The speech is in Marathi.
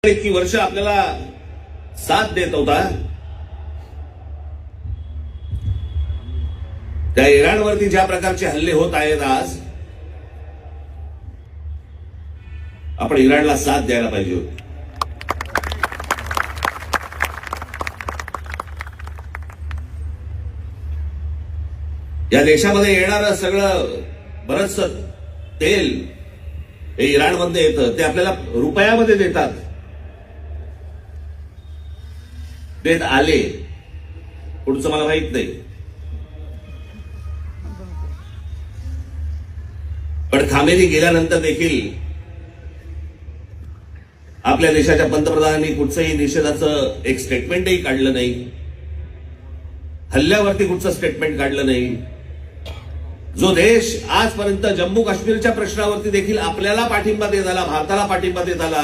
इतकी वर्ष आपल्याला साथ देत होता, त्या इराणवरती ज्या प्रकारचे हल्ले होत आहेत आज, आपण इराणला साथ द्यायला पाहिजे होती. या देशामध्ये येणारं सगळं बरचसं तेल हे इराणमध्ये येतं, ते आपल्याला रुपयामध्ये देतात, देत आले. पुढचं मला माहित नाही, पण खामेनी गेल्यानंतर देखील आपल्या देशाच्या पंतप्रधानांनी कुठचंही निषेधाचं एक स्टेटमेंटही काढलं नाही, हल्ल्यावरती कुठचं स्टेटमेंट काढलं नाही. जो देश आजपर्यंत जम्मू काश्मीरच्या प्रश्नावरती देखील आपल्याला पाठिंबा देत आला, भारताला पाठिंबा देत आला,